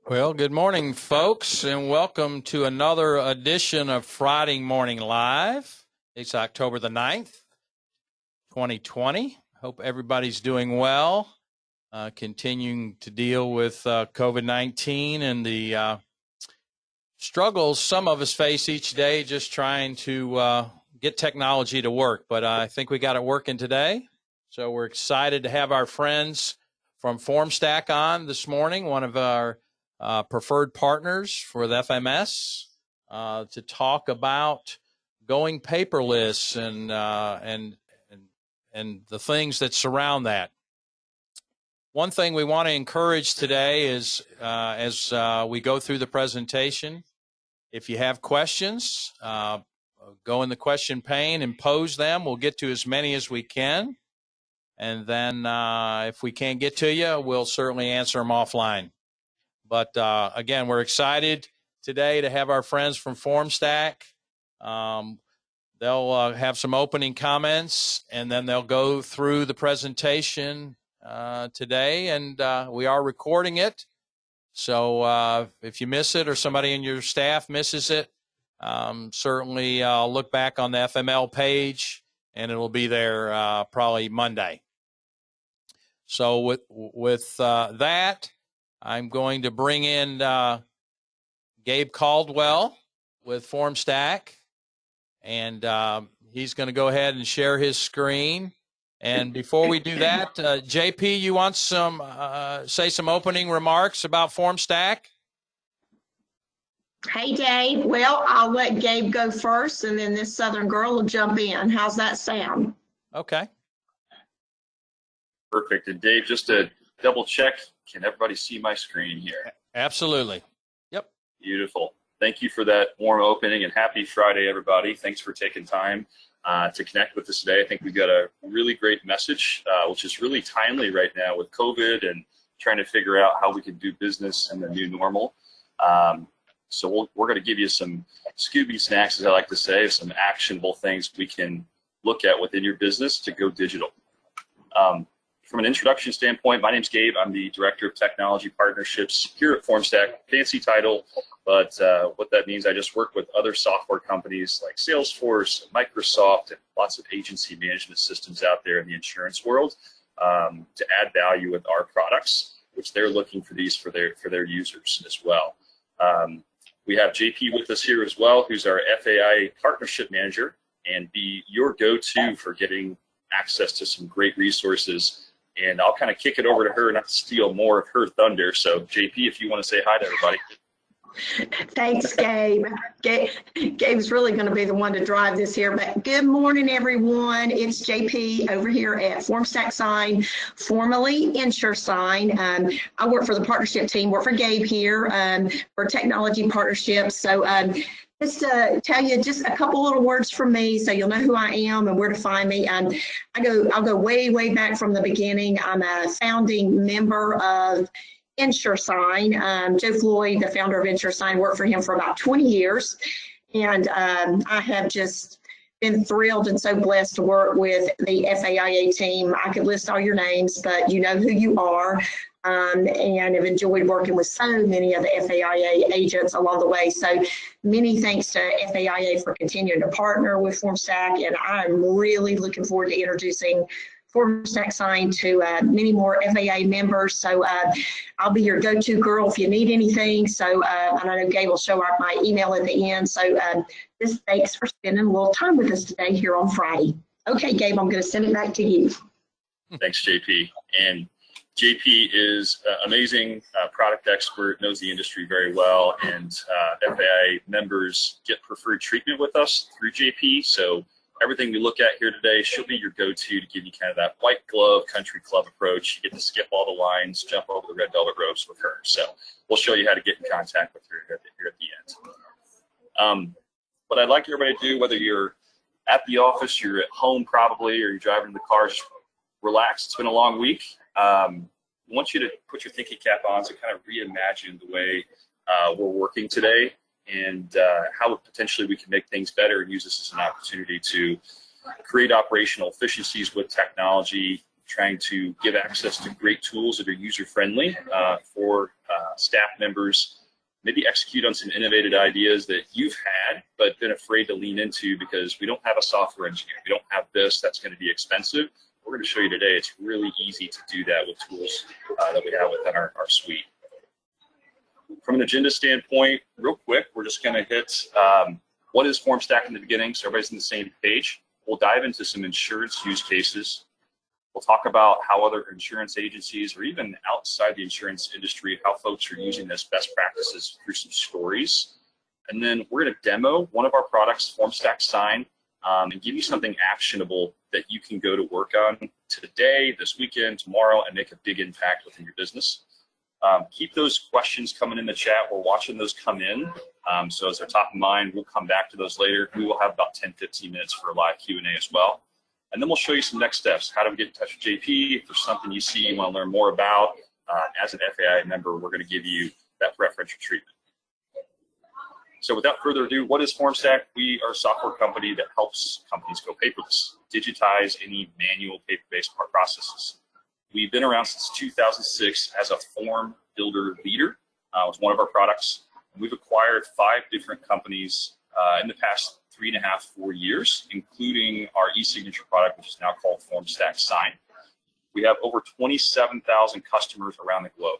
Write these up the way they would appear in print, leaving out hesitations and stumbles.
Well, good morning, folks, and welcome to another edition of Friday Morning Live. It's October the 9th, 2020. Hope everybody's doing well, continuing to deal with COVID-19 and the struggles some of us face each day just trying to get technology to work. But I think we got it working today. So we're excited to have our friends from Formstack on this morning, one of our preferred partners for the FMS, to talk about going paperless and the things that surround that. One thing we want to encourage today is, as we go through the presentation, if you have questions, go in the question pane and pose them. We'll get to as many as we can. And then if we can't get to you, we'll certainly answer them offline. But again, we're excited today to have our friends from Formstack. They'll have some opening comments, and then they'll go through the presentation today. And we are recording it. So if you miss it or somebody in your staff misses it, certainly look back on the FML page, and it'll be there probably Monday. So with that, I'm going to bring in Gabe Caldwell with Formstack, and he's going to go ahead and share his screen. And before we do that, JP, you want some say some opening remarks about Formstack? Hey, Dave. Well, I'll let Gabe go first, and then this Southern girl will jump in. How's that sound? Okay. Perfect. And Dave, just to double check, can everybody see my screen here? Absolutely. Yep. Beautiful. Thank you for that warm opening, and happy Friday, everybody. Thanks for taking time to connect with us today. I think we've got a really great message, which is really timely right now with COVID and trying to figure out how we can do business in the new normal. So we're going to give you some Scooby snacks, as I like to say, some actionable things we can look at within your business to go digital. From an introduction standpoint, my name's Gabe. I'm the Director of Technology Partnerships here at Formstack. Fancy title, but what that means, I just work with other software companies like Salesforce, Microsoft, and lots of agency management systems out there in the insurance world to add value with our products, which they're looking for these for their users as well. We have JP with us here as well, who's our FAI Partnership Manager, and be your go-to for getting access to some great resources. And I'll kind of kick it over to her, not to steal more of her thunder. So, JP, if you want to say hi to everybody. Thanks, Gabe. Gabe's really going to be the one to drive this here. But good morning, everyone. It's JP over here at Formstack Sign, formerly Insure Sign. I work for the partnership team, work for Gabe here for technology partnerships. So just to tell you just a couple little words from me so you'll know who I am and where to find me. I'll go way, way back from the beginning. I'm a founding member of Insure Sign. Joe Floyd, the founder of Insure Sign, worked for him for about 20 years. And I have just been thrilled and so blessed to work with the FAIA team. I could list all your names, but you know who you are. And have enjoyed working with so many of the FAIA agents along the way. So many thanks to FAIA for continuing to partner with Formstack, and I'm really looking forward to introducing Formstack Sign to many more FAIA members. So I'll be your go-to girl if you need anything. So and I know Gabe will show up my email at the end. So just thanks for spending a little time with us today here on Friday. Okay, Gabe, I'm going to send it back to you. Thanks, JP. And JP is amazing product expert, knows the industry very well, and FAI members get preferred treatment with us through JP. So everything we look at here today, she'll be your go-to to give you kind of that white glove country club approach. You get to skip all the lines, jump over the red velvet ropes with her. So we'll show you how to get in contact with her here at the end. What I'd like everybody to do, whether you're at the office, you're at home probably, or you're driving in the car, just relax. It's been a long week. I want you to put your thinking cap on to kind of reimagine the way we're working today and how potentially we can make things better and use this as an opportunity to create operational efficiencies with technology, trying to give access to great tools that are user-friendly for staff members, maybe execute on some innovative ideas that you've had but been afraid to lean into because we don't have a software engineer. We don't have this. That's going to be expensive. We're going to show you today it's really easy to do that with tools that we have within our suite. From an agenda standpoint, real quick, we're just going to hit what is Formstack in the beginning so everybody's on the same page. We'll dive into some insurance use cases. We'll talk about how other insurance agencies or even outside the insurance industry, how folks are using this best practices through some stories. And then we're going to demo one of our products, Formstack Sign, and give you something actionable that you can go to work on today, this weekend, tomorrow, and make a big impact within your business. Keep those questions coming in the chat. We're watching those come in. So as they're top of mind, we'll come back to those later. We will have about 10, 15 minutes for a live Q&A as well. And then we'll show you some next steps. How do we get in touch with JP? If there's something you see you want to learn more about, as an FAI member, we're going to give you that preferential treatment. So without further ado, what is Formstack? We are a software company that helps companies go paperless, digitize any manual paper-based processes. We've been around since 2006 as a form builder leader. It's one of our products. We've acquired 5 different companies in the past 3.5, 4 years, including our e-signature product, which is now called Formstack Sign. We have over 27,000 customers around the globe.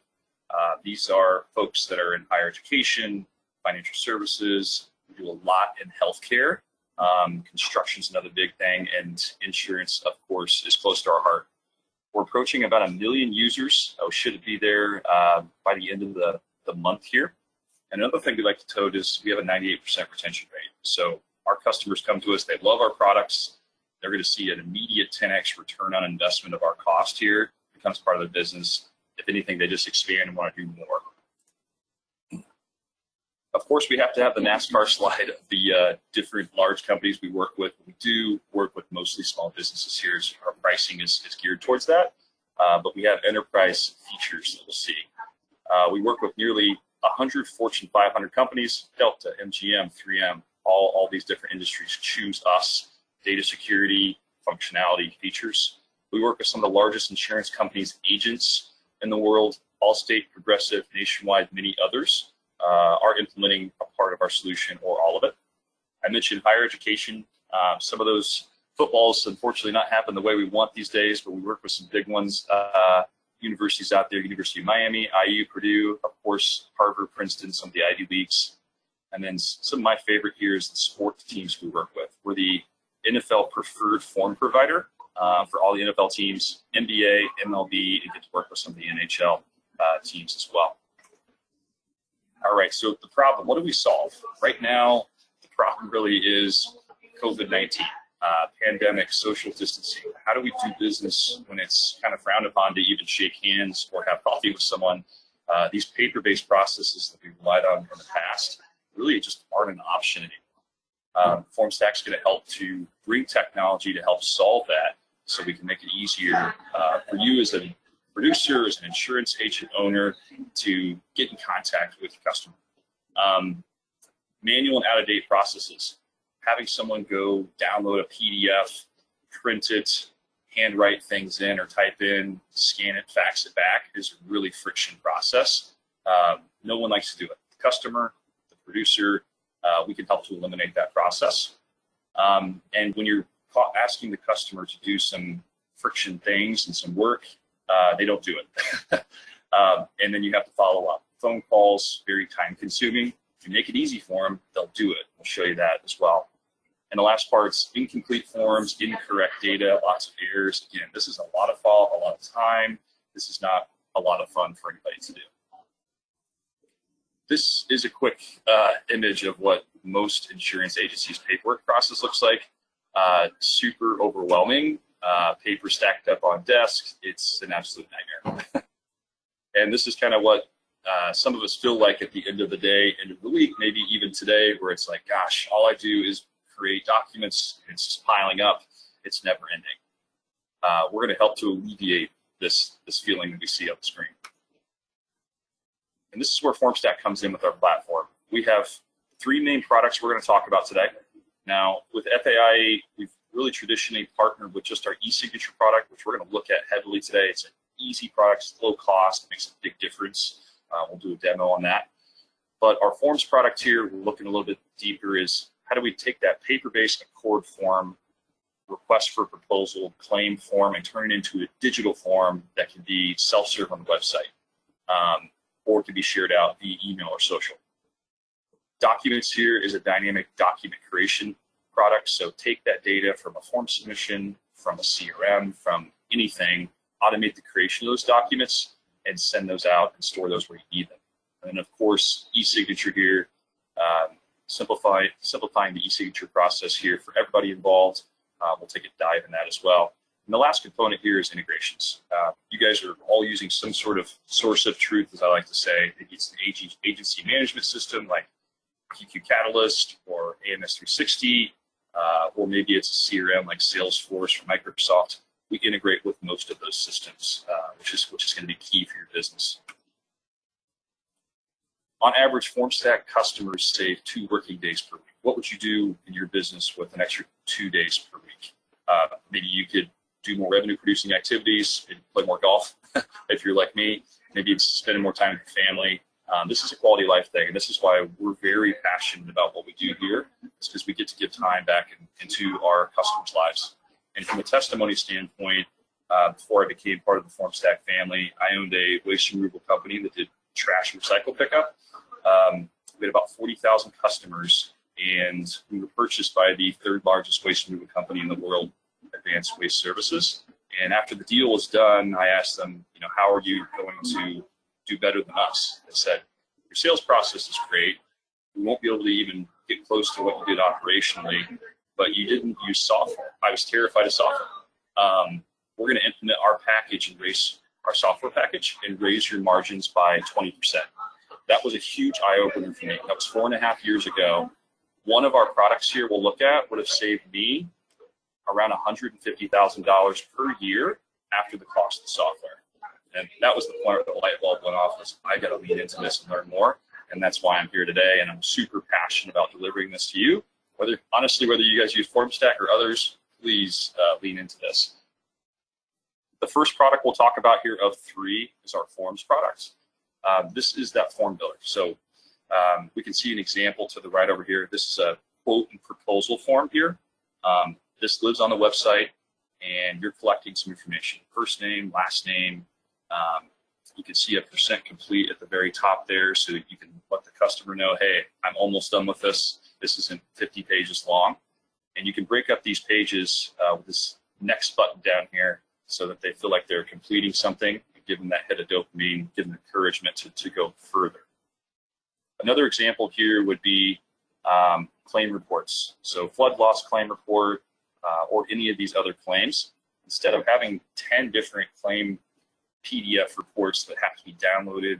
These are folks that are in higher education, financial services. We do a lot in healthcare. Construction is another big thing, and insurance, of course, is close to our heart. We're approaching about 1 million users. We should be there by the end of the month here. And another thing we like to tote is we have a 98% retention rate. So our customers come to us, they love our products. They're going to see an immediate 10x return on investment of our cost here. It becomes part of their business. If anything, they just expand and want to do more. Of course, we have to have the NASCAR slide of the different large companies we work with. We do work with mostly small businesses here. So our pricing is geared towards that. But we have enterprise features that we'll see. We work with nearly 100 Fortune 500 companies, Delta, MGM, 3M, all these different industries choose us, data security, functionality, features. We work with some of the largest insurance companies, agents in the world, Allstate, Progressive, Nationwide, many others are implementing a part of our solution or all of it. I mentioned higher education. Some of those footballs, unfortunately, not happen the way we want these days, but we work with some big ones. Universities out there, University of Miami, IU, Purdue, of course, Harvard, Princeton, some of the Ivy Leagues. And then some of my favorite here is the sports teams we work with. We're the NFL preferred form provider for all the NFL teams, NBA, MLB, and get to work with some of the NHL teams as well. All right, so the problem, what do we solve? Right now, the problem really is COVID-19. Pandemic, social distancing. How do we do business when it's kind of frowned upon to even shake hands or have coffee with someone? These paper-based processes that we relied on in the past really just aren't an option anymore. Formstack's going to help to bring technology to help solve that so we can make it easier for you as a producer, as an insurance agent owner to get in contact with your customer. Manual and out-of-date processes. Having someone go download a PDF, print it, handwrite things in or type in, scan it, fax it back is a really friction process. No one likes to do it. The customer, the producer, we can help to eliminate that process. And when you're asking the customer to do some friction things and some work, they don't do it. And then you have to follow up. Phone calls, very time consuming. If you make it easy for them, they'll do it. We'll show you that as well. And the last part's incomplete forms, incorrect data, lots of errors. Again, this is a lot of fault, a lot of time. This is not a lot of fun for anybody to do. This is a quick image of what most insurance agencies' paperwork process looks like. Super overwhelming, paper stacked up on desks. It's an absolute nightmare. And this is kind of what some of us feel like at the end of the day, end of the week, maybe even today, where it's like, gosh, all I do is create documents. It's just piling up. It's never ending. We're going to help to alleviate this feeling that we see on the screen. And this is where Formstack comes in with our platform. We have 3 main products we're going to talk about today. Now, with FAI, we've really traditionally partnered with just our e-signature product, which we're going to look at heavily today. It's an easy product, it's low cost, makes a big difference. We'll do a demo on that. But our forms product here, we're looking a little bit deeper, is how do we take that paper-based Accord form, request for proposal, claim form, and turn it into a digital form that can be self-serve on the website, or it can be shared out via email or social. Documents here is a dynamic document creation product. So take that data from a form submission, from a CRM, from anything, automate the creation of those documents, and send those out and store those where you need them. And then, of course, e-signature here, simplifying the e-signature process here for everybody involved. We'll take a dive in that as well. And the last component here is integrations. You guys are all using some sort of source of truth, as I like to say. It's an agency management system like PQ Catalyst or AMS 360, or maybe it's a CRM like Salesforce or Microsoft. We integrate with most of those systems, which is going to be key for your business. On average, Formstack customers save 2 working days per week. What would you do in your business with an extra 2 days per week? Maybe you could do more revenue-producing activities, maybe play more golf if you're like me. Maybe it's spending more time with your family. This is a quality of life thing, and this is why we're very passionate about what we do here. It's because we get to give time back into our customers' lives. And from a testimony standpoint, before I became part of the Formstack family, I owned a waste removal company that did trash and recycle pickup. We had about 40,000 customers, and we were purchased by the 3rd largest waste removal company in the world, Advanced Waste Services. And after the deal was done, I asked them, how are you going to do better than us? They said, your sales process is great. We won't be able to even get close to what you did operationally, but you didn't use software. I was terrified of software. We're going to implement our package and raise our software package and raise your margins by 20%. That was a huge eye-opener for me. That was 4.5 years ago. One of our products here we'll look at would have saved me around $150,000 per year after the cost of the software. And that was the point where the light bulb went off, was I got to lean into this and learn more. And that's why I'm here today. And I'm super passionate about delivering this to you. Whether you guys use Formstack or others, please lean into this. The first product we'll talk about here of 3 is our forms products. This is that form builder. So we can see an example to the right over here. This is a quote and proposal form here. This lives on the website, and you're collecting some information: first name, last name. You can see a % complete at the very top there, so that you can let the customer know, hey, I'm almost done with this. This isn't 50 pages long. And you can break up these pages with this next button down here so that they feel like they're completing something, give them that hit of dopamine, give them encouragement to go further. Another example here would be claim reports. So flood loss claim report or any of these other claims. Instead of having 10 different claim PDF reports that have to be downloaded,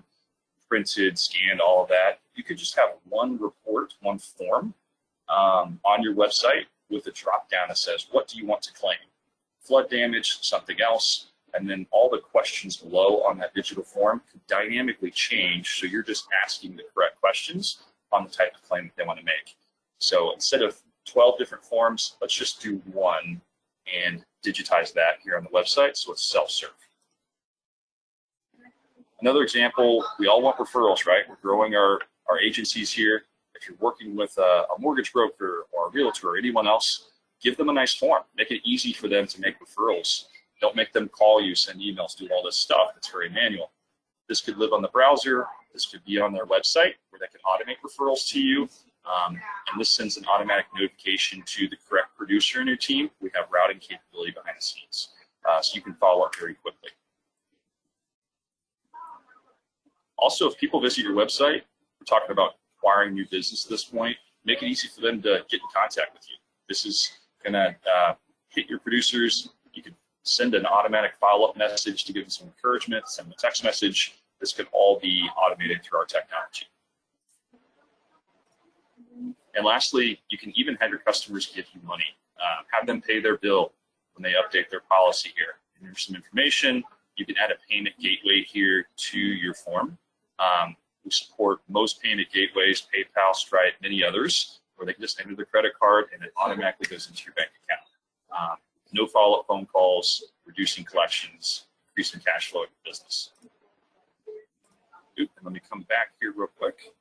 printed, scanned, all of that, you could just have one report, one form on your website with a drop down that says, what do you want to claim? Flood damage, something else, and then all the questions below on that digital form could dynamically change, so you're just asking the correct questions on the type of claim that they want to make. So instead of 12 different forms, let's just do one and digitize that here on the website so it's self-serve. Another example, we all want referrals, right? We're growing our agencies here. If you're working with a mortgage broker or a realtor or anyone else, give them a nice form. Make it easy for them to make referrals. Don't make them call you, send emails, do all this stuff. It's very manual. This could live on the browser. This could be on their website where they can automate referrals to you. And this sends an automatic notification to the correct producer in your team. We have routing capability behind the scenes, so you can follow up very quickly. Also, if people visit your website, we're talking about acquiring new business at this point, make it easy for them to get in contact with you. This is going to hit your producers. You can send an automatic follow-up message to give them some encouragement, send them a text message. This could all be automated through our technology. And lastly, you can even have your customers give you money. Have them pay their bill when they update their policy here. And there's some information. You can add a payment gateway here to your form. We support most payment gateways, PayPal, Stripe, many others, where they can just enter their credit card and it automatically goes into your bank account. no follow-up phone calls, reducing collections, increasing cash flow in the business. And let me come back here real quick.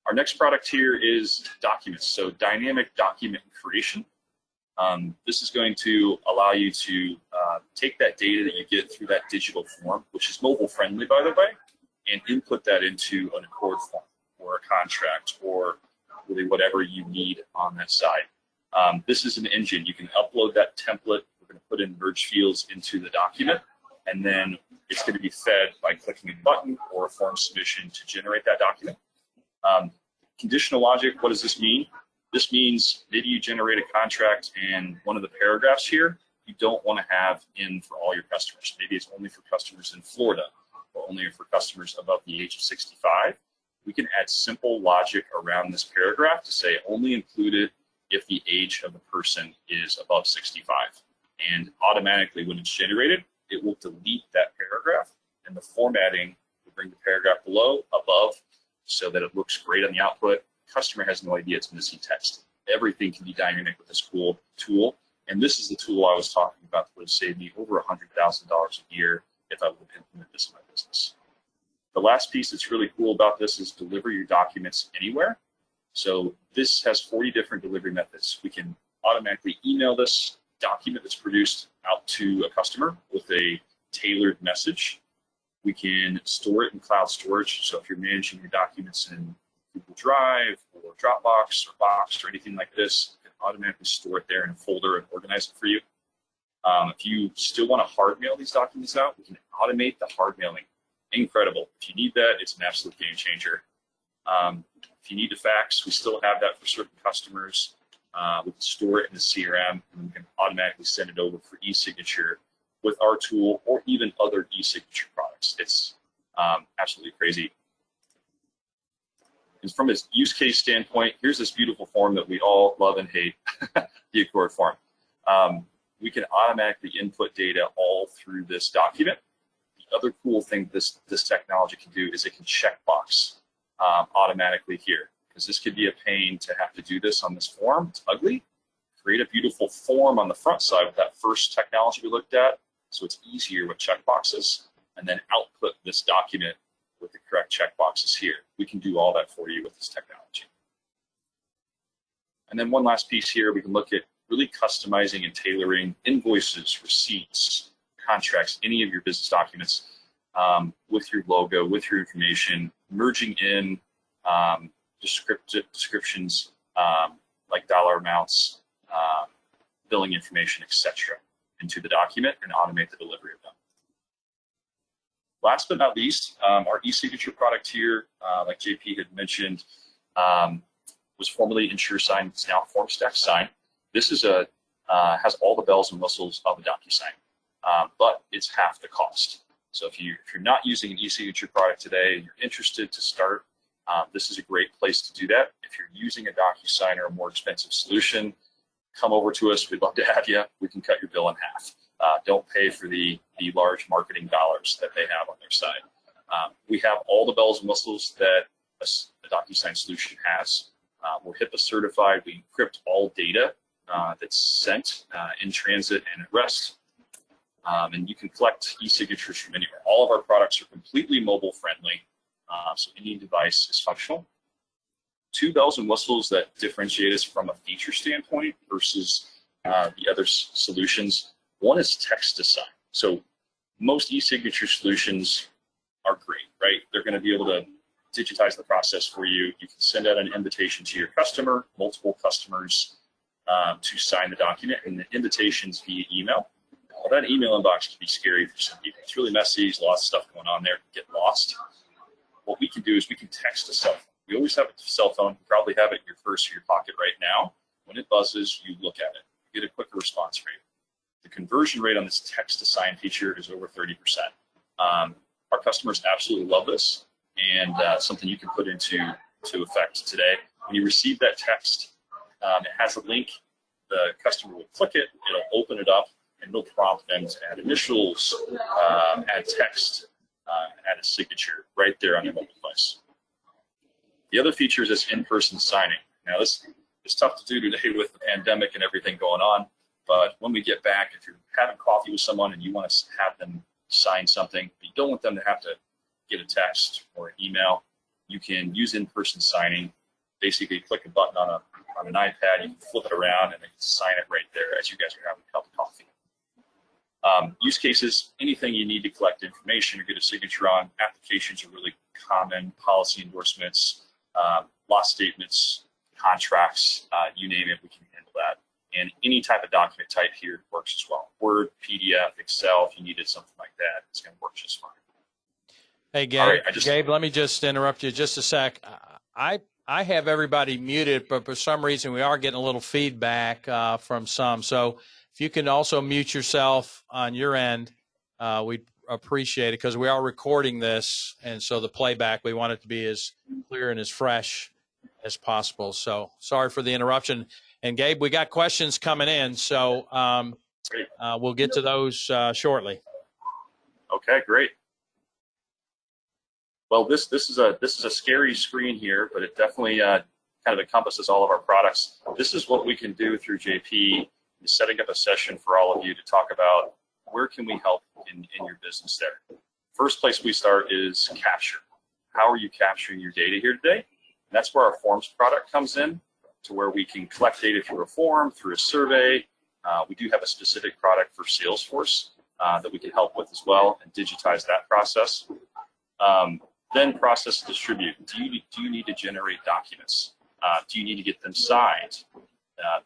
Our next product here is documents. So dynamic document creation. This is going to allow you to take that data that you get through that digital form, which is mobile friendly, by the way, and input that into an Accord form or a contract or really whatever you need on that side. This is an engine. You can upload that template. We're going to put in merge fields into the document, and then it's going to be fed by clicking a button or a form submission to generate that document. Conditional logic, what does this mean? This means maybe you generate a contract and one of the paragraphs here you don't want to have in for all your customers. Maybe it's only for customers in Florida or only for customers above the age of 65. We can add simple logic around this paragraph to say only included if the age of the person is above 65. And automatically when it's generated, it will delete that paragraph, and the formatting will bring the paragraph below, above, so that it looks great on the output. Customer has no idea it's missing text. Everything can be dynamic with this cool tool. And this is the tool I was talking about that would have saved me over $100,000 a year if I would have implemented this in my business. The last piece that's really cool about this is deliver your documents anywhere. So this has 40 different delivery methods. We can automatically email this document that's produced out to a customer with a tailored message. We can store it in cloud storage. So if you're managing your documents in Google Drive or Dropbox or Box or anything like this, you can automatically store it there in a folder and organize it for you. If you still want to hard mail these documents out, we can automate the hard mailing. Incredible. If you need that, it's an absolute game changer. If you need to fax, we still have that for certain customers. We can store it in the CRM, and we can automatically send it over for e-signature with our tool or even other e-signature products. It's absolutely crazy. And from a use case standpoint, here's this beautiful form that we all love and hate, the Accord form. We can automatically input data all through this document. The other cool thing this technology can do is it can checkbox automatically here, because this could be a pain to have to do this on this form. It's ugly. Create a beautiful form on the front side with that first technology we looked at, so it's easier with checkboxes, and then output this document with the correct checkboxes here. We can do all that for you with this technology. And then one last piece here, we can look at really customizing and tailoring invoices, receipts, contracts, any of your business documents with your logo, with your information, merging in descriptions like dollar amounts, billing information, etc., into the document and automate the delivery of them. Last but not least, our e-signature product here, like JP had mentioned, was formerly InsureSign. It's now Formstack Sign. This is has all the bells and whistles of a DocuSign, but it's half the cost. So if you're not using an e-signature product today and you're interested to start, this is a great place to do that. If you're using a DocuSign or a more expensive solution, come over to us. We'd love to have you. We can cut your bill in half. Don't pay for the large marketing dollars that they have on their side. We have all the bells and whistles that a DocuSign solution has. We're HIPAA certified. We encrypt all data that's sent in transit and at rest. And you can collect e-signatures from anywhere. All of our products are completely mobile friendly, so any device is functional. Two bells and whistles that differentiate us from a feature standpoint versus the other solutions. One is text to sign. So most e-signature solutions are great, right? They're going to be able to digitize the process for you. You can send out an invitation to your customer, multiple customers, to sign the document, and the invitations via email. Well, that email inbox can be scary for some people. It's really messy. There's lots of stuff going on there. Get lost. What we can do is we can text a cell phone. We always have a cell phone. You probably have it in your purse or your pocket right now. When it buzzes, you look at it. You get a quicker response rate. The conversion rate on this text to sign feature is over 30%. Our customers absolutely love this, and something you can put into effect today. When you receive that text, it has a link. The customer will click it. It'll open it up, and it'll prompt them to add initials, add text, add a signature right there on their mobile device. The other feature is this in-person signing. Now, this It's tough to do today with the pandemic and everything going on. But when we get back, if you're having coffee with someone and you want to have them sign something, but you don't want them to have to get a text or an email, you can use in-person signing. Basically, click a button on an iPad, you can flip it around, and they can sign it right there as you guys are having a cup of coffee. Use cases, anything you need to collect information or get a signature on. Applications are really common, policy endorsements, loss statements, contracts, you name it, we can handle that. And any type of document type here works as well. Word, PDF, Excel, if you needed something like that, it's going to work just fine. Hey, Gabe, All right, Gabe, let me just interrupt you just a sec. I have everybody muted, but for some reason we are getting a little feedback from some. So if you can also mute yourself on your end, we'd appreciate it, because we are recording this, and so the playback, we want it to be as clear and as fresh as possible. So sorry for the interruption. And Gabe, we got questions coming in, so we'll get to those shortly. Okay, great. Well, this is a scary screen here, but it definitely kind of encompasses all of our products. This is what we can do through JP, is setting up a session for all of you to talk about where can we help in your business there. First place we start is capture. How are you capturing your data here today? And that's where our Forms product comes in, to where we can collect data through a form, through a survey. We do have a specific product for Salesforce that we can help with as well, and digitize that process. Then process and distribute. Do you need to generate documents? Do you need to get them signed?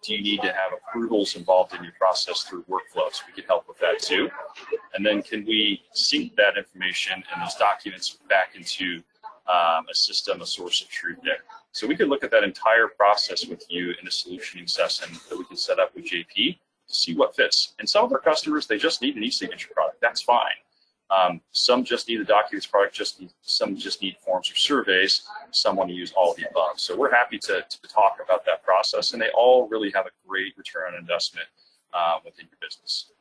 Do you need to have approvals involved in your process through workflows? We can help with that too. And then can we sync that information and those documents back into a system, a source of truth there? So we could look at that entire process with you in a solutioning session that we can set up with JP to see what fits. And some of our customers, they just need an e-signature product. That's fine. Some just need a documents product, some just need forms or surveys, some want to use all of the above. So we're happy to talk about that process, and they all really have a great return on investment within your business.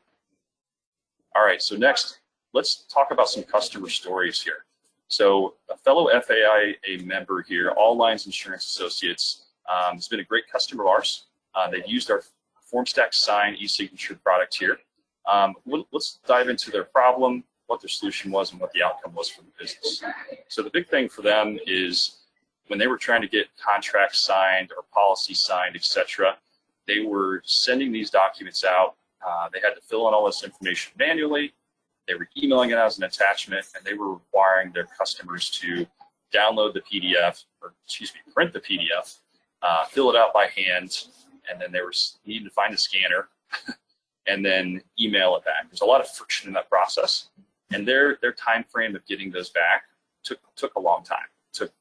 All right, so next, let's talk about some customer stories here. So a fellow FAIA member here, All Lines Insurance Associates, has been a great customer of ours. They've used our Formstack Sign e-signature product here. Let's dive into their problem, what their solution was, and what the outcome was for the business. So the big thing for them is when they were trying to get contracts signed or policy signed, etc., they were sending these documents out. They had to fill in all this information manually. They were emailing it as an attachment, and they were requiring their customers to download the PDF, or excuse me, print the PDF, fill it out by hand, and then they were needing to find a scanner and then email it back. There's a lot of friction in that process. And their time frame of getting those back took a long time. It took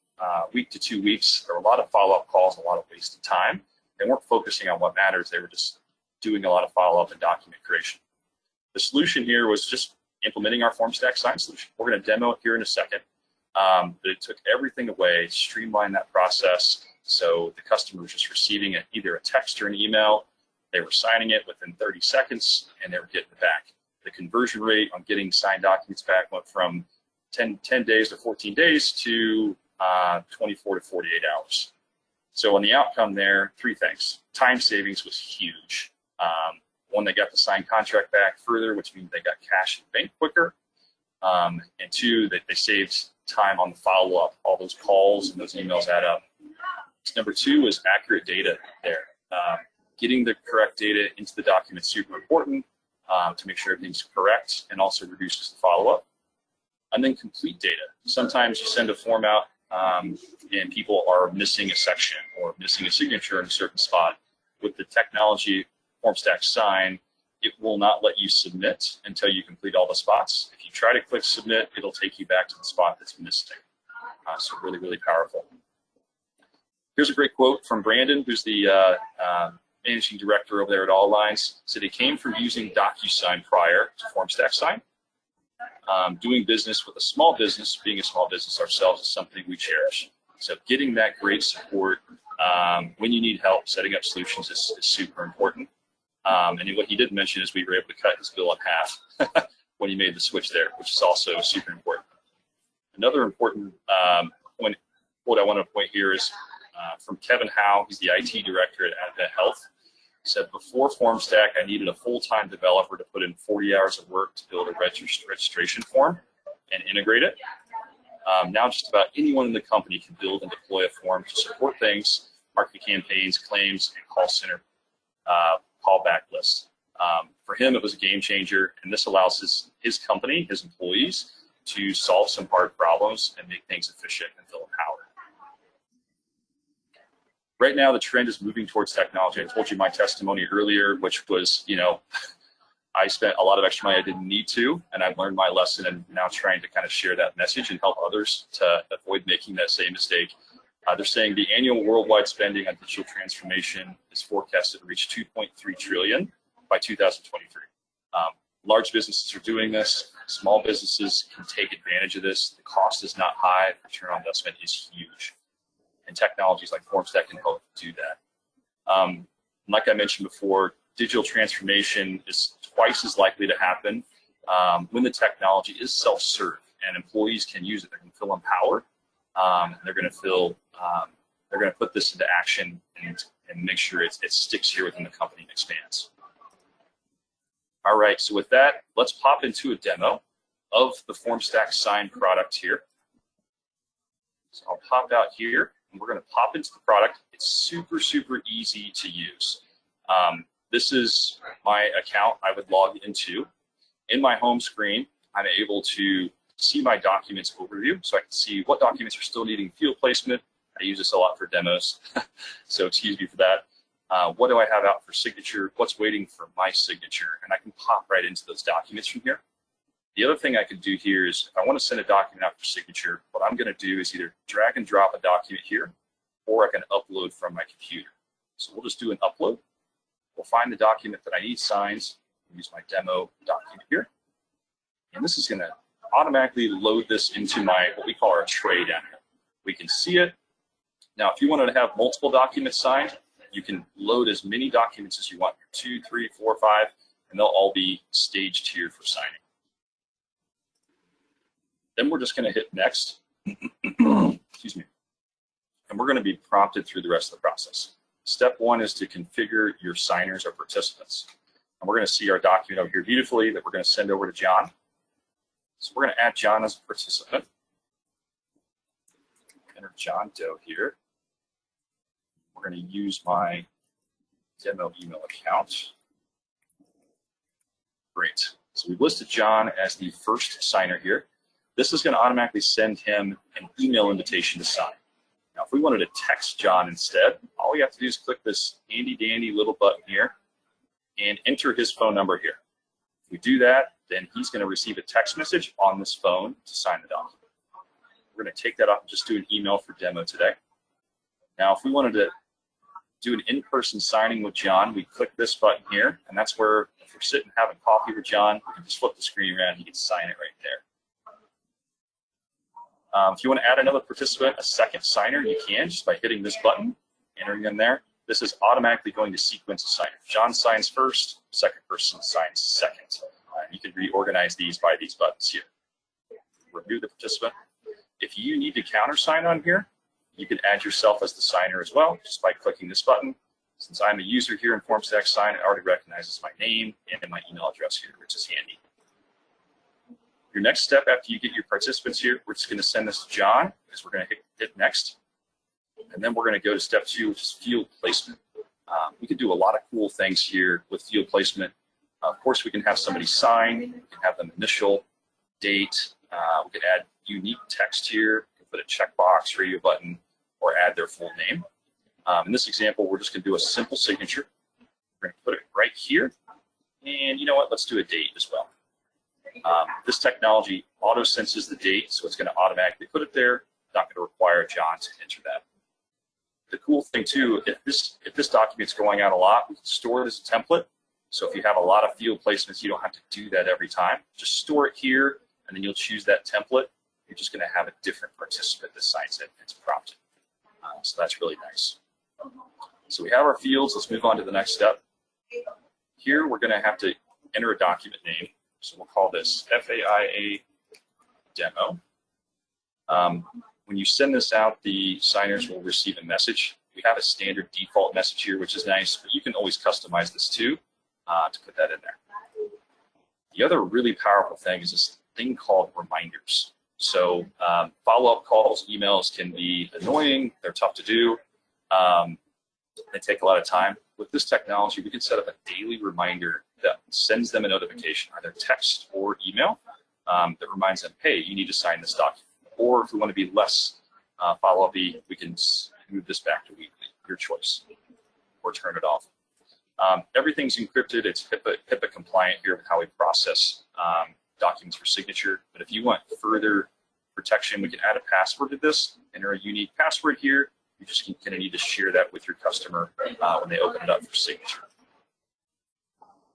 week to 2 weeks. There were a lot of follow-up calls, a lot of wasted time. They weren't focusing on what matters. They were just doing a lot of follow-up and document creation. The solution here was just implementing our Formstack Sign solution. We're going to demo it here in a second. But it took everything away, streamlined that process. So the customer was just receiving either a text or an email. They were signing it within 30 seconds, and they were getting it back. The conversion rate on getting signed documents back went from 10 days to 14 days to 24 to 48 hours. So on the outcome there, 3 things. Time savings was huge. One, they got the signed contract back further, which means they got cash in the bank quicker. And 2, that they saved time on the follow-up. All those calls and those emails add up. Number 2 is accurate data there. Getting the correct data into the document is super important. To make sure everything's correct, and also reduces the follow-up. And then complete data. Sometimes you send a form out and people are missing a section or missing a signature in a certain spot. With the technology Formstack Sign, it will not let you submit until you complete all the spots. If you try to click submit, it'll take you back to the spot that's missing. So really, really powerful. Here's a great quote from Brandon, who's the managing director over there at All Lines. Said he came from using DocuSign prior to Formstack Sign. Doing business with a small business, being a small business ourselves, is something we cherish. So getting that great support when you need help setting up solutions is super important. And what he did mention is we were able to cut his bill in half when he made the switch there, which is also super important. Another important point I want to point here is from Kevin Howe. He's the IT director at Advent Health. He said, before Formstack, I needed a full-time developer to put in 40 hours of work to build a registration form and integrate it. Now just about anyone in the company can build and deploy a form to support things, marketing campaigns, claims, and call center callback lists. For him, it was a game changer, and this allows his company, his employees, to solve some hard problems and make things efficient and feel empowered. Right now, the trend is moving towards technology. I told you my testimony earlier, which was, I spent a lot of extra money I didn't need to, and I've learned my lesson and now trying to kind of share that message and help others to avoid making that same mistake. They're saying the annual worldwide spending on digital transformation is forecasted to reach $2.3 trillion by 2023. Large businesses are doing this. Small businesses can take advantage of this. The cost is not high. Return on investment is huge. And technologies like Formstack can help do that. Like I mentioned before, digital transformation is twice as likely to happen when the technology is self-serve and employees can use it. They're going to feel empowered. They're going to feel they're going to put this into action and make sure it sticks here within the company and expands. All right, so with that, let's pop into a demo of the Formstack Sign product here. So I'll pop out here, and we're going to pop into the product. It's super, super easy to use. This is my account I would log into. In my home screen, I'm able to see my documents overview, so I can see what documents are still needing field placement. I use this a lot for demos, so excuse me for that. What do I have out for signature? What's waiting for my signature? And I can pop right into those documents from here. The other thing I can do here is if I want to send a document out for signature, what I'm going to do is either drag and drop a document here, or I can upload from my computer. So we'll just do an upload. We'll find the document that I need signed, use my demo document here. And this is going to automatically load this into what we call our tray down here. We can see it. Now, if you wanted to have multiple documents signed, you can load as many documents as you want, 2, 3, 4, 5, and they'll all be staged here for signing. Then we're just going to hit next. Excuse me. And we're going to be prompted through the rest of the process. Step 1 is to configure your signers or participants. And we're going to see our document over here beautifully that we're going to send over to John. So we're going to add John as a participant. Enter John Doe here. We're going to use my demo email account. Great. So we've listed John as the first signer here. This is going to automatically send him an email invitation to sign. Now, if we wanted to text John instead, all we have to do is click this handy dandy little button here and enter his phone number here. If we do that, then he's going to receive a text message on this phone to sign the document. We're going to take that off and just do an email for demo today. Now, if we wanted to do an in-person signing with John, we click this button here, and that's where if we're sitting having coffee with John, we can just flip the screen around and he can sign it right there. If you want to add another participant, a second signer, you can just by hitting this button, entering in there. This is automatically going to sequence a signer. John signs first, second person signs second. You can reorganize these by these buttons here. Remove the participant. If you need to countersign on here, you can add yourself as the signer as well, just by clicking this button. Since I'm a user here in Formstack Sign, it already recognizes my name and my email address here, which is handy. Your next step after you get your participants here, we're just going to send this to John, because we're going to hit next. And then we're going to go to step 2, which is field placement. We can do a lot of cool things here with field placement. Of course, we can have somebody sign, we can have them initial, date, we can add unique text here, we can put a checkbox, radio button, or add their full name. In this example, we're just going to do a simple signature. We're going to put it right here. And you know what? Let's do a date as well. This technology auto-senses the date, so it's going to automatically put it there. Not going to require John to enter that. The cool thing too, if this document's going out a lot, we can store it as a template. So if you have a lot of field placements, you don't have to do that every time. Just store it here, and then you'll choose that template. You're just going to have a different participant that signs it. It's prompted. So that's really nice. So we have our fields. Let's move on to the next step. Here, we're going to have to enter a document name. So we'll call this FAIA demo. When you send this out, the signers will receive a message. We have a standard default message here, which is nice, but you can always customize this too to put that in there. The other really powerful thing is this thing called reminders. So follow-up calls, emails can be annoying. They're tough to do. They take a lot of time. With this technology, we can set up a daily reminder that sends them a notification, either text or email, that reminds them, hey, you need to sign this document. Or if we want to be less follow-up-y, we can move this back to weekly, your choice, or turn it off. Everything's encrypted. It's HIPAA compliant here with how we process documents for signature. But if you want further protection, we can add a password to this, enter a unique password here. You just going to need to share that with your customer when they open it up for signature.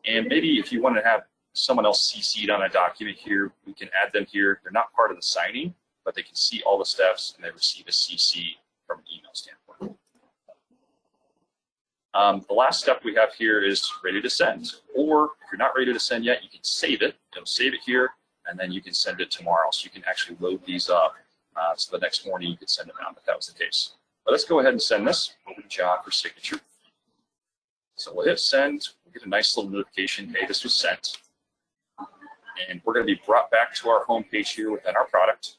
And maybe if you want to have someone else CC'd on a document here, we can add them here. They're not part of the signing, but they can see all the steps and they receive a CC from an email standpoint. The last step we have here is ready to send. Or if you're not ready to send yet, you can save it. It'll save it here, and then you can send it tomorrow. So you can actually load these up. So the next morning you could send them out if that was the case. But let's go ahead and send this over to John for signature. So we'll hit send. We'll get a nice little notification, hey, this was sent. And we're going to be brought back to our home page here within our product.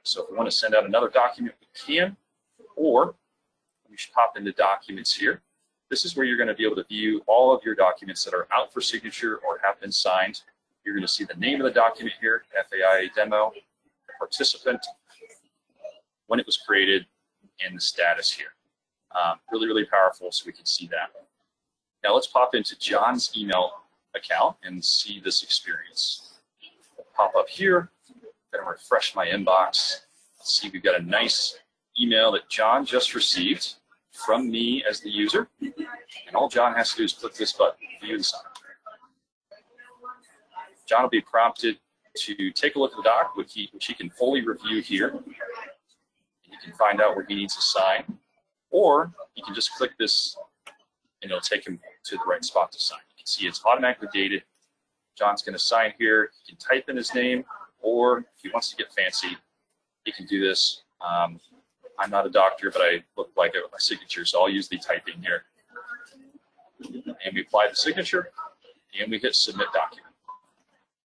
So if we want to send out another document, we can. Or we should pop into documents here. This is where you're going to be able to view all of your documents that are out for signature or have been signed. You're going to see the name of the document here, FAIA demo, the participant, when it was created, and the status here. Really, really powerful, so we can see that. Now let's pop into John's email account and see this experience. We'll pop up here. I'm going to refresh my inbox. See, we've got a nice email that John just received from me as the user. And all John has to do is click this button, view and sign. John will be prompted to take a look at the doc, which he can fully review here. You can find out where he needs to sign, or you can just click this and it'll take him to the right spot to sign. You can see it's automatically dated. John's going to sign here. He can type in his name, or if he wants to get fancy, he can do this. I'm not a doctor, but I look like it with my signature, so I'll use the typing here. And we apply the signature, and we hit submit document.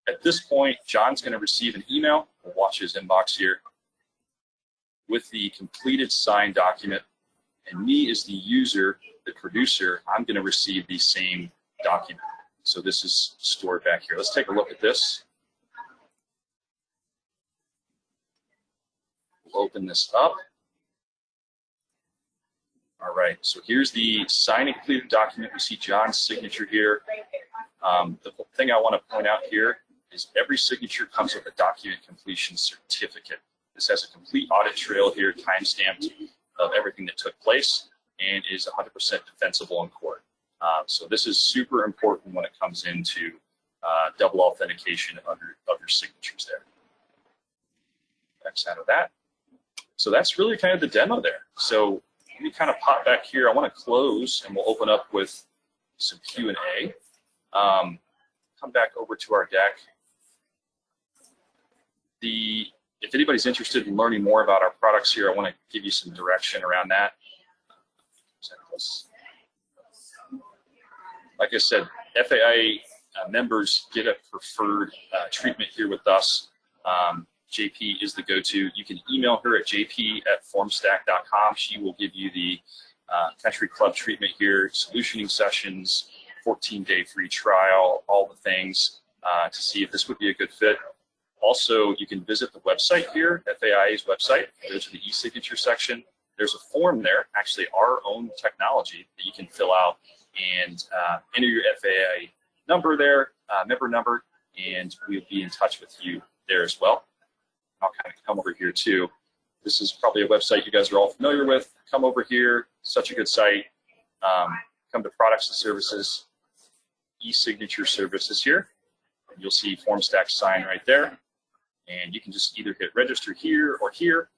At this point, John's going to receive an email. We'll watch his inbox here with the completed signed document. And me as the user, the producer, I'm going to receive the same document. So this is stored back here. Let's take a look at this. We'll open this up. All right, so here's the signed and completed document. We see John's signature here. The thing I want to point out here is every signature comes with a document completion certificate. This has a complete audit trail here, time-stamped of everything that took place, and is 100% defensible in court. So this is super important when it comes into double authentication of your signatures there. X out of that. So that's really kind of the demo there. So let me kind of pop back here. I want to close, and we'll open up with some Q&A. Come back over to our deck. If anybody's interested in learning more about our products here, I want to give you some direction around that. Like I said, FAIA members get a preferred treatment here with us. JP is the go-to. You can email her at jp@formstack.com. She will give you the country club treatment here, solutioning sessions, 14-day free trial, all the things to see if this would be a good fit. Also, you can visit the website here, FAIA's website. Go to the e-signature section. There's a form there, actually our own technology, that you can fill out and enter your FAIA number there, member number, and we'll be in touch with you there as well. I'll kind of come over here too. This is probably a website you guys are all familiar with. Come over here, such a good site. Come to products and services, e-signature services here. And you'll see Formstack sign right there. And you can just either hit register here or here.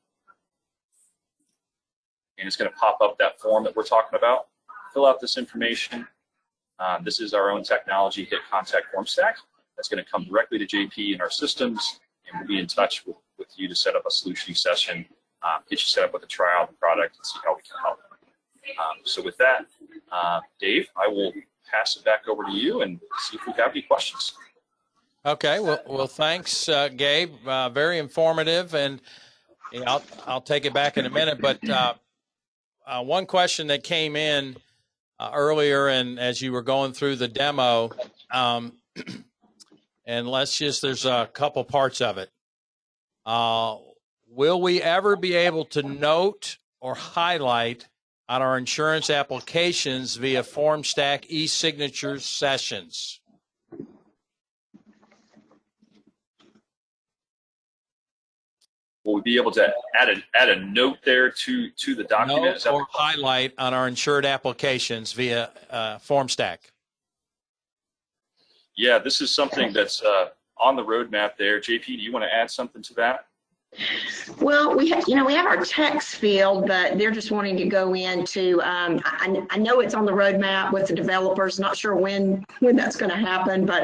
And it's going to pop up that form that we're talking about. Fill out this information. This is our own technology, hit contact Formstack. That's going to come directly to JP in our systems, and we'll be in touch with with you to set up a solutioning session, get you set up with a trial of the product, and see how we can help. So with that, Dave, I will pass it back over to you and see if we have any questions. Okay. Well, thanks, Gabe. Very informative, and I'll take it back in a minute. But one question that came in earlier, and as you were going through the demo, and there's a couple parts of it. Will we ever be able to note or highlight on our insurance applications via Formstack e-signature sessions? Will we be able to add a note there to the document? Note or highlight on our insured applications via Formstack? Yeah, this is something that's on the roadmap there. JP, do you want to add something to that? Well, we have our text field, but they're just wanting to go into, I know it's on the roadmap with the developers, not sure when that's going to happen, but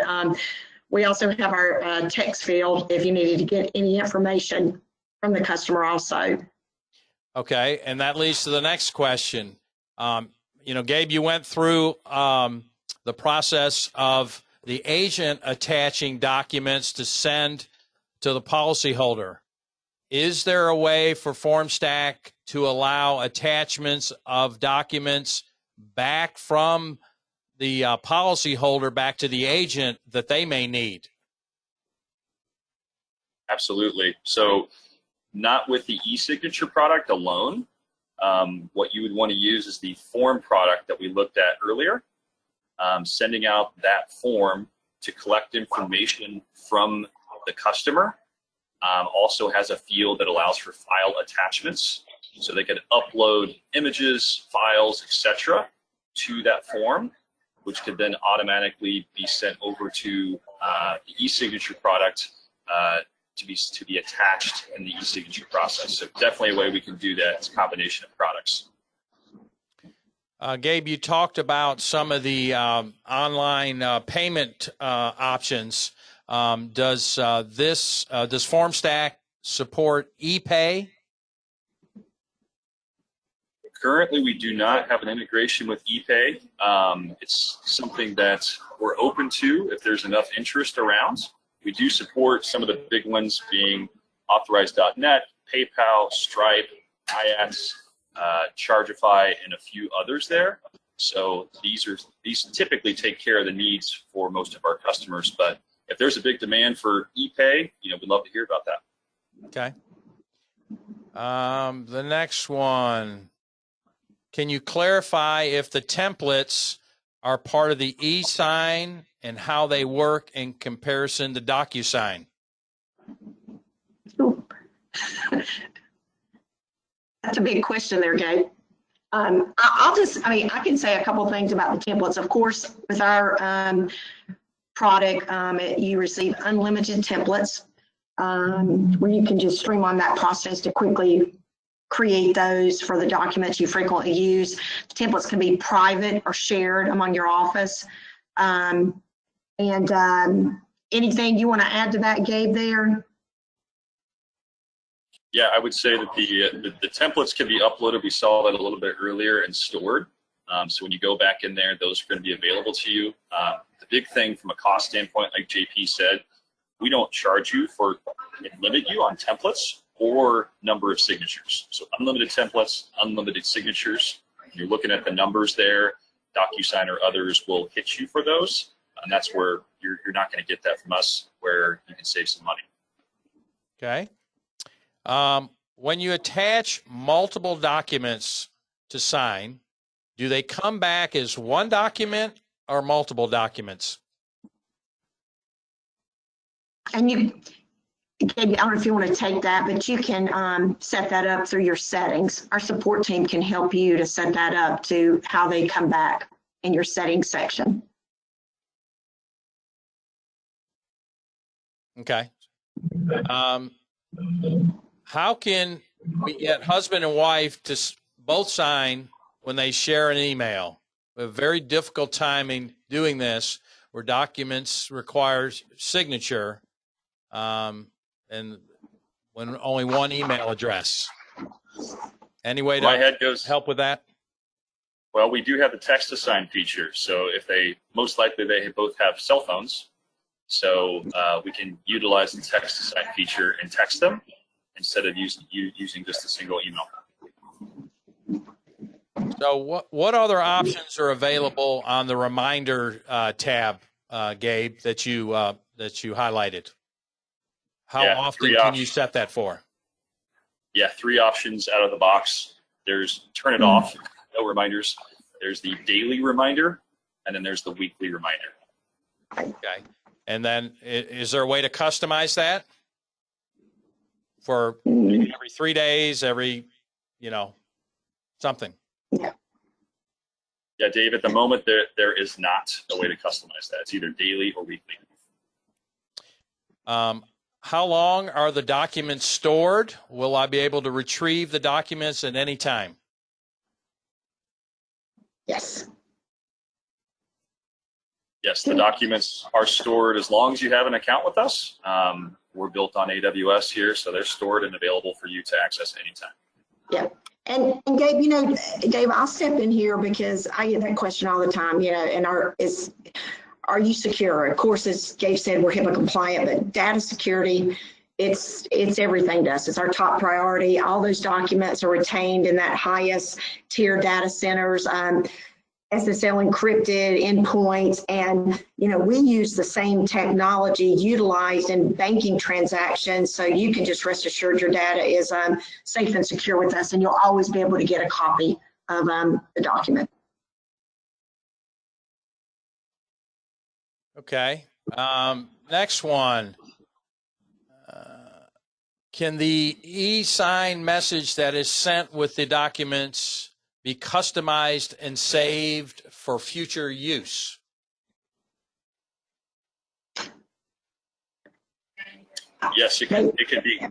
we also have our text field if you needed to get any information from the customer also. Okay, and that leads to the next question. Gabe, you went through the process of the agent attaching documents to send to the policyholder. Is there a way for Formstack to allow attachments of documents back from the policyholder back to the agent that they may need? Absolutely. So not with the e-signature product alone. What you would want to use is the form product that we looked at earlier. Sending out that form to collect information from the customer. Also has a field that allows for file attachments, so they can upload images, files, etc. to that form, which could then automatically be sent over to the e-signature product to be attached in the e-signature process. So definitely a way we can do that. It's a combination of products. Gabe, you talked about some of the online payment options. Does Formstack support ePay? Currently, we do not have an integration with ePay. It's something that we're open to if there's enough interest around. We do support some of the big ones being Authorize.net, PayPal, Stripe, IX, Chargeify, and a few others there. So these typically take care of the needs for most of our customers. But if there's a big demand for ePay, we'd love to hear about that. Okay. The next one. Can you clarify if the templates are part of the e-sign and how they work in comparison to DocuSign? That's a big question there, Gabe. I can say a couple things about the templates. Of course, with our product, you receive unlimited templates where you can just streamline that process to quickly create those for the documents you frequently use. The templates can be private or shared among your office. Anything you want to add to that, Gabe, there? Yeah, I would say that the templates can be uploaded. We saw that a little bit earlier and stored. So when you go back in there, those are going to be available to you. The big thing from a cost standpoint, like JP said, we don't charge you for and limit you on templates or number of signatures. So unlimited templates, unlimited signatures. You're looking at the numbers there. DocuSign or others will hit you for those. And that's where you're not going to get that from us, where you can save some money. Okay. When you attach multiple documents to sign, do they come back as one document or multiple documents? And I don't know if you want to take that, but you can set that up through your settings. Our support team can help you to set that up to how they come back in your settings section. Okay. How can we get husband and wife to both sign when they share an email? We have a very difficult time in doing this where documents require signature. And when only one email address. Any way My to head goes, help with that? well, we do have the text assign feature. So if most likely they both have cell phones. So we can utilize the text assign feature and text them instead of using just a single email. So what other options are available on the reminder tab, Gabe, that you highlighted? How often can you set that for? Yeah, 3 options out of the box. There's turn it off, no reminders. There's the daily reminder, and then there's the weekly reminder. Okay. And then is there a way to customize that for maybe every 3 days, every, something? Yeah. Yeah, Dave, at the moment, there is not a way to customize that. It's either daily or weekly. How long are the documents stored? Will I be able to retrieve the documents at any time? Yes. Yes, the documents are stored as long as you have an account with us. We're built on AWS here, so they're stored and available for you to access anytime. Yeah. And Gabe, Dave, I'll step in here because I get that question all the time, and are you secure? Of course, as Gabe said, we're HIPAA compliant, but data security, it's everything to us. It's our top priority. All those documents are retained in that highest tier data centers, SSL encrypted endpoints, and we use the same technology utilized in banking transactions, so you can just rest assured your data is safe and secure with us, and you'll always be able to get a copy of the document. Okay. Next one. Can the e-sign message that is sent with the documents be customized and saved for future use? Yes, it can be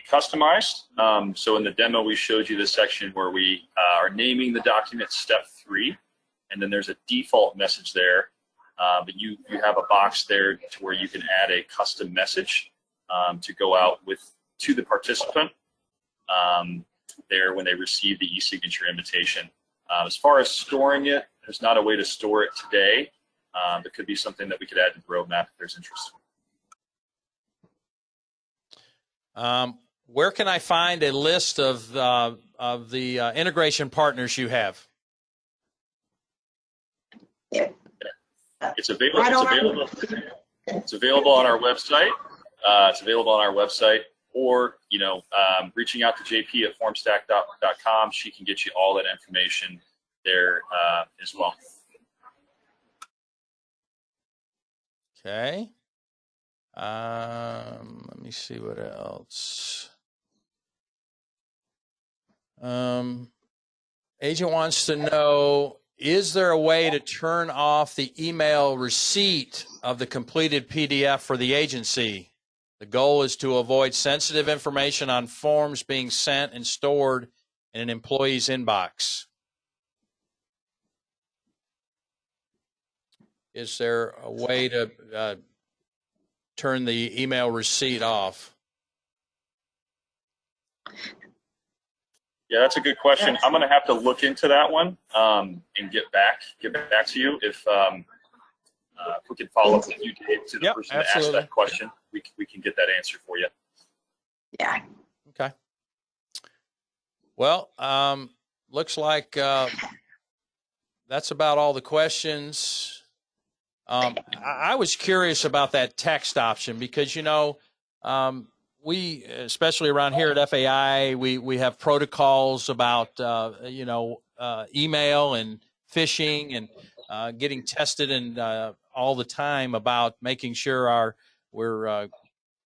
customized. So in the demo, we showed you this section where we are naming the document step 3, and then there's a default message there. But you have a box there to where you can add a custom message to go out to the participant there when they receive the e-signature invitation. As far as storing it, there's not a way to store it today. It could be something that we could add to the roadmap if there's interest. Where can I find a list of the integration partners you have? Yeah. It's available. It's available on our website. It's available on our website, or reaching out to JP at formstack.com. She can get you all that information there as well. Okay. Let me see what else. Agent wants to know, is there a way to turn off the email receipt of the completed PDF for the agency? The goal is to avoid sensitive information on forms being sent and stored in an employee's inbox. Is there a way to turn the email receipt off? Yeah, that's a good question. I'm going to have to look into that one and get back to you. If we can follow up with you, Dave, to the person that asked that question, we can get that answer for you. Yeah. Okay. Well, looks like that's about all the questions. I was curious about that text option because, we, especially around here at FAI, we have protocols about, email and phishing and getting tested and all the time about making sure we're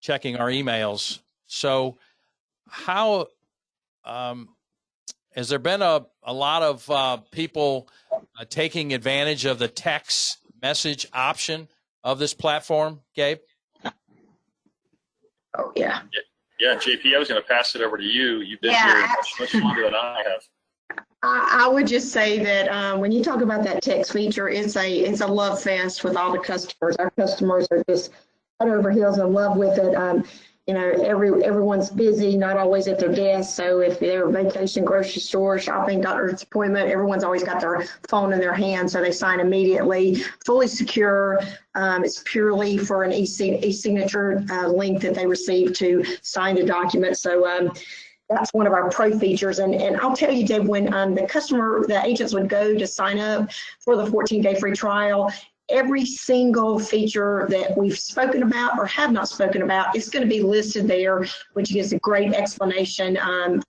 checking our emails. So how has there been a lot of people taking advantage of the text message option of this platform, Gabe? Oh, yeah. Yeah, JP, I was going to pass it over to you. You've been here much longer than I have. I would just say that when you talk about that text feature, it's a love fest with all the customers. Our customers are just head over heels in love with it. everyone's busy, not always at their desk. So if they're vacation, grocery store, shopping, doctor's appointment, everyone's always got their phone in their hand, so they sign immediately. Fully secure. It's purely for an e-signature link that they receive to sign the document. So that's one of our pro features. And I'll tell you, Dave, when the agents would go to sign up for the 14-day free trial, every single feature that we've spoken about or have not spoken about is going to be listed there, which gives a great explanation of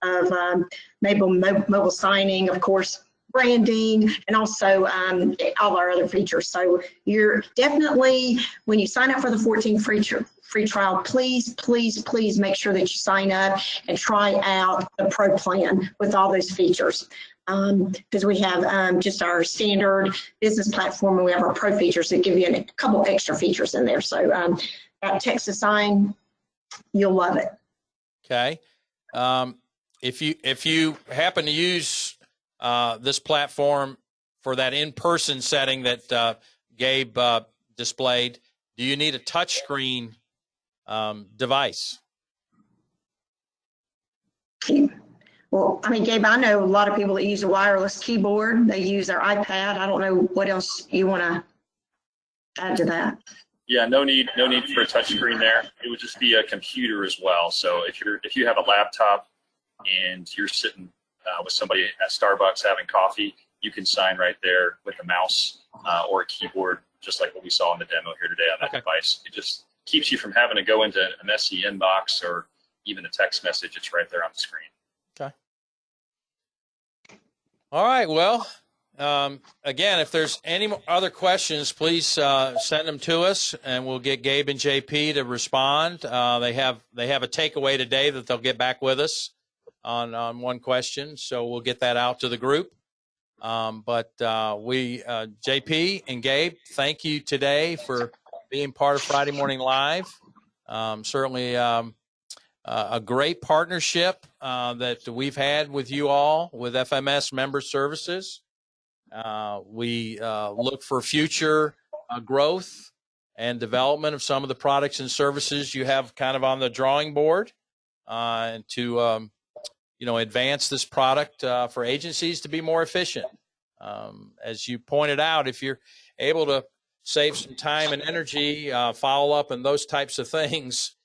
mobile signing, of course, branding, and also all our other features. So you're definitely, when you sign up for the 14 free trial, please make sure that you sign up and try out the pro plan with all those features. Because we have just our standard business platform, and we have our pro features that give you a couple extra features in there. So that text to sign, you'll love it. Okay. If you happen to use this platform for that in-person setting that Gabe displayed, do you need a touchscreen device? Well, I mean, Gabe, I know a lot of people that use a wireless keyboard. They use their iPad. I don't know what else you want to add to that. Yeah, no need for a touch screen there. It would just be a computer as well. So if you have a laptop and you're sitting with somebody at Starbucks having coffee, you can sign right there with a mouse or a keyboard, just like what we saw in the demo here today on that device. It just keeps you from having to go into a messy inbox or even a text message. It's right there on the screen. Okay. All right. Well, again, if there's any other questions, please send them to us, and we'll get Gabe and JP to respond. They have a takeaway today that they'll get back with us on one question, so we'll get that out to the group. But JP and Gabe, thank you today for being part of Friday Morning Live. Certainly a great partnership that we've had with you all, with FMS Member Services. We look for future growth and development of some of the products and services you have kind of on the drawing board, and to advance this product for agencies to be more efficient. As you pointed out, if you're able to save some time and energy, follow up, and those types of things,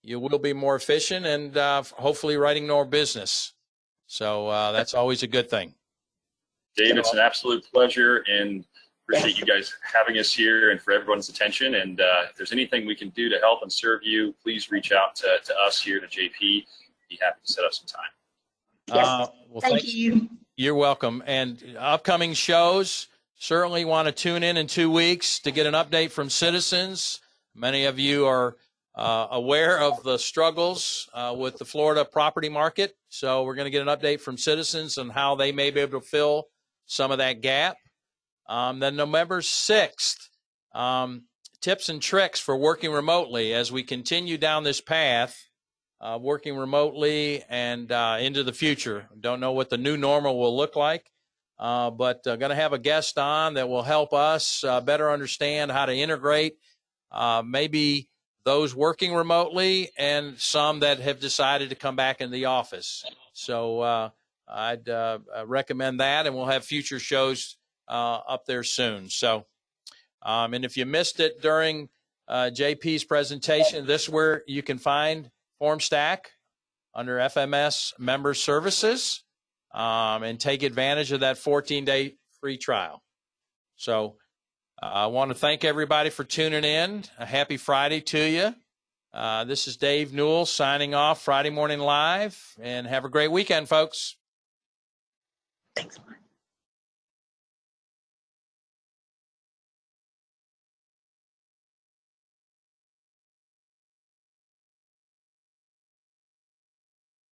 you will be more efficient and hopefully writing more business. So that's always a good thing. Dave, it's an absolute pleasure, and appreciate you guys having us here and for everyone's attention. And if there's anything we can do to help and serve you, please reach out to us here, to JP. Be happy to set up some time. Yes. Well, thank you. You're welcome. And upcoming shows, certainly want to tune in 2 weeks to get an update from Citizens. Many of you are aware of the struggles with the Florida property market. So we're going to get an update from Citizens on how they may be able to fill some of that gap. Then November 6th, tips and tricks for working remotely as we continue down this path, working remotely and into the future. Don't know what the new normal will look like, but going to have a guest on that will help us better understand how to integrate maybe those working remotely and some that have decided to come back in the office. So I'd recommend that, and we'll have future shows up there soon. So, and if you missed it during JP's presentation, this is where you can find Formstack under FMS Member Services and take advantage of that 14-day free trial. So I want to thank everybody for tuning in. A happy Friday to you. This is Dave Newell signing off Friday Morning Live, and have a great weekend, folks. Thanks.